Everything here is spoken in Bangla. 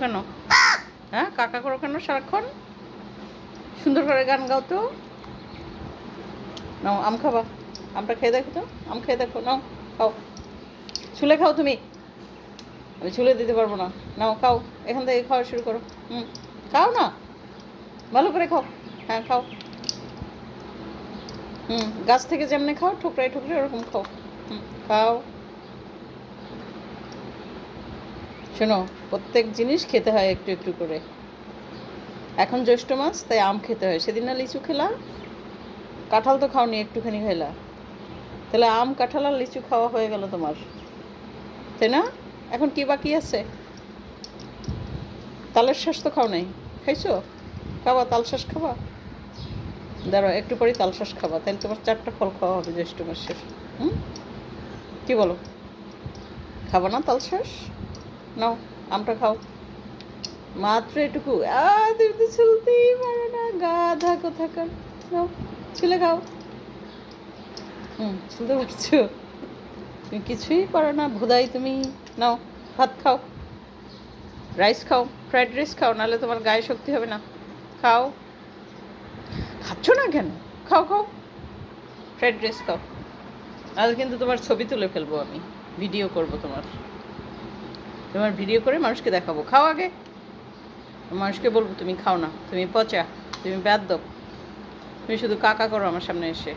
কেন? হ্যাঁ, কাকা করো কেন সারাক্ষণ? সুন্দর করে গান গাও তো। নাও আম খাবা, আমটা খেয়ে দেখো তো, আম খেয়ে দেখো, নাও খাও, ছুলে খাও তুমি, আমি ছুলে দিতে পারবো না। নাও খাও, এখান থেকে খাওয়া শুরু করো। খাও না, ভালো করে খাও। হ্যাঁ খাও। গাছ থেকে যেমনি খাও, ঠোকরাই ঠোকরাই ওরকম খাও। খাও। শোনো, প্রত্যেক জিনিস খেতে হয় একটু একটু করে। এখন জ্যৈষ্ঠ মাস, তাই আম খেতে হয়। সেদিন না লিচু খেলা, কাঁঠাল তো খাওনি, একটুখানি খাইলা, তাহলে আম কাঁঠাল আর লিচু খাওয়া হয়ে গেল তোমার, তাই না? এখন কি বাকি আছে? তালের শ্বাস তো খাও নাই, খাইছো? খাবা, তাল শ্বাস খাবা। দাঁড়াও, একটু পরেই তাল শ্বাস খাবা, তাহলে তোমার 4টা ফল খাওয়া হবে জ্যৈষ্ঠ মাসের। কি বলো, খাবা না তাল শ্বাস? নাও, আমটা খাও, মাত্র এটুকু। তুমি তো ছুলতেই পারো না, গাধা কোথাকার। নাও, ছুলে খাও। ছুলতে পারছো? তুমি কিছুই পারো না, ভোদাই তুমি। নাও, ভাত খাও, রাইস খাও, ফ্রাইড রাইস খাও, নাহলে তোমার গায়ে শক্তি হবে না। খাও। খাচ্ছ না কেন? খাও খাও, ফ্রাইড রাইস খাও, নাহলে কিন্তু তোমার ছবি তুলে ফেলবো আমি, ভিডিও করব তোমার, তোমার ভিডিও করে মানুষকে দেখাবো। খাও আগে, মানুষকে বলবো তুমি খাও না, তুমি পচা, তুমি বেয়াদ্দপ, তুমি শুধু কাকা করো আমার সামনে এসে।